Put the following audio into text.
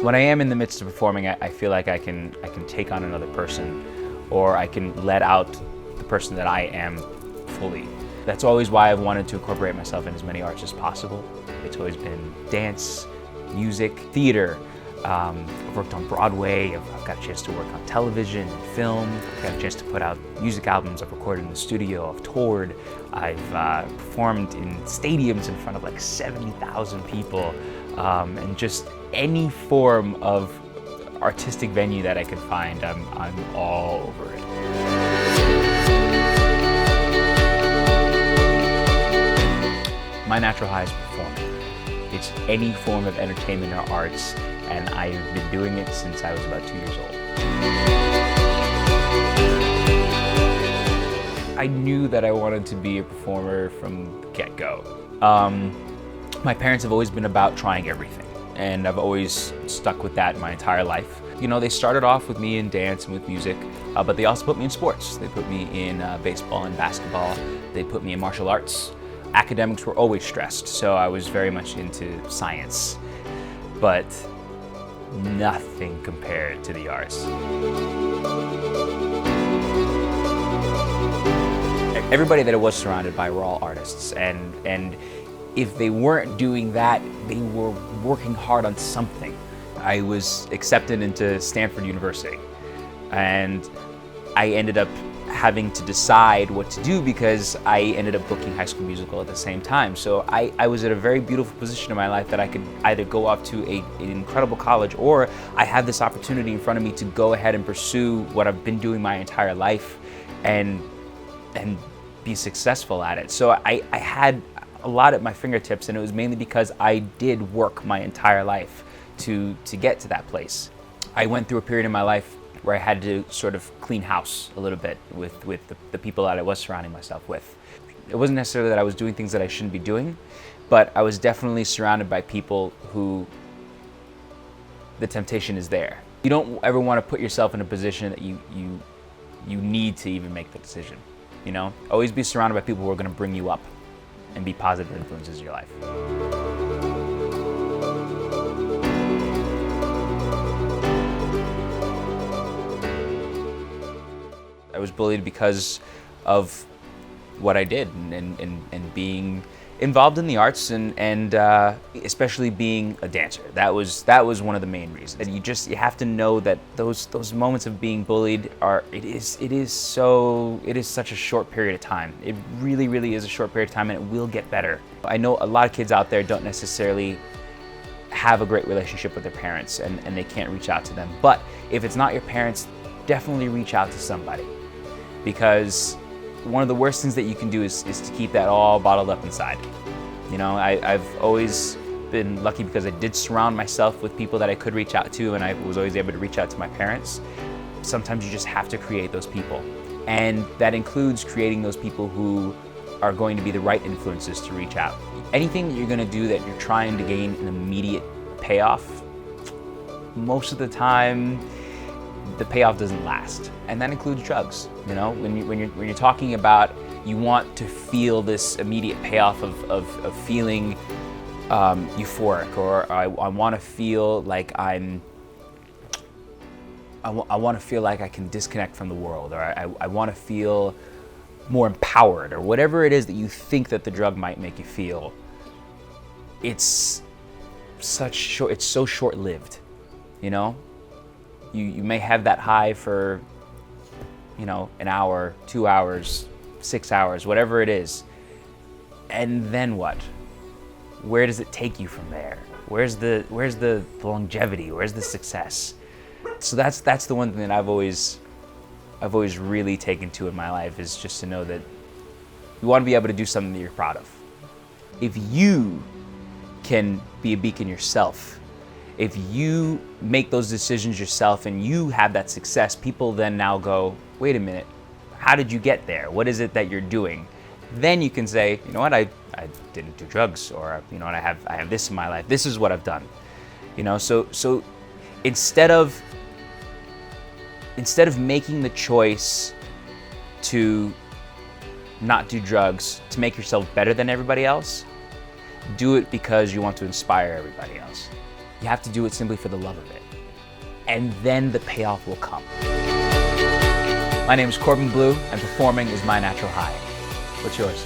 When I am in the midst of performing, I feel like I can take on another person, or I can let out the person that I am fully. That's always why I've wanted to incorporate myself in as many arts as possible. It's always been dance, music, theater. I've worked on Broadway, I've got a chance to work on television and film, I've got a chance to put out music albums, I've recorded in the studio, I've toured, I've performed in stadiums in front of like 70,000 people, and just any form of artistic venue that I could find, I'm all over it. My natural high is performing. It's any form of entertainment or arts, and I've been doing it since I was about 2 years old. I knew that I wanted to be a performer from the get-go. My parents have always been about trying everything, and I've always stuck with that my entire life. You know, they started off with me in dance and with music, but they also put me in sports. They put me in baseball and basketball. They put me in martial arts. Academics were always stressed, so I was very much into science, but nothing compared to the arts. Everybody that I was surrounded by were all artists, and if they weren't doing that, they were working hard on something. I was accepted into Stanford University, and I ended up having to decide what to do because I ended up booking High School Musical at the same time. So I was at a very beautiful position in my life that I could either go off to an incredible college, or I had this opportunity in front of me to go ahead and pursue what I've been doing my entire life and be successful at it. So I had a lot at my fingertips, and it was mainly because I did work my entire life to get to that place. I went through a period in my life where I had to sort of clean house a little bit with the people that I was surrounding myself with. It wasn't necessarily that I was doing things that I shouldn't be doing, but I was definitely surrounded by people who the temptation is there. You don't ever want to put yourself in a position that you need to even make the decision, you know? Always be surrounded by people who are going to bring you up and be positive influences in your life. I was bullied because of what I did and being involved in the arts and especially being a dancer. That was one of the main reasons. And you have to know that those moments of being bullied it is such a short period of time. It really is a short period of time, and it will get better. I know a lot of kids out there don't necessarily have a great relationship with their parents and they can't reach out to them. But if it's not your parents, definitely reach out to somebody. Because one of the worst things that you can do is to keep that all bottled up inside. You know, I've always been lucky because I did surround myself with people that I could reach out to, and I was always able to reach out to my parents. Sometimes you just have to create those people. And that includes creating those people who are going to be the right influences to reach out. Anything that you're going to do that you're trying to gain an immediate payoff, most of the time, the payoff doesn't last, and that includes drugs. You know, when you're talking about you want to feel this immediate payoff of feeling euphoric, or I want to feel like I want to feel like I can disconnect from the world, or I want to feel more empowered, or whatever it is that you think that the drug might make you feel. It's so short-lived, you know. You may have that high for, you know, an hour, 2 hours, 6 hours, whatever it is. And then what? Where does it take you from there? Where's the longevity? Where's the success? So that's the one thing that I've always really taken to in my life, is just to know that you want to be able to do something that you're proud of. If you can be a beacon yourself, if you make those decisions yourself and you have that success, people then now go, wait a minute, how did you get there? What is it that you're doing? Then you can say, you know what, I didn't do drugs, or you know what, I have this in my life. This is what I've done. You know, so instead of making the choice to not do drugs to make yourself better than everybody else, do it because you want to inspire everybody else. You have to do it simply for the love of it. And then the payoff will come. My name is Corbin Bleu, and performing is my natural high. What's yours?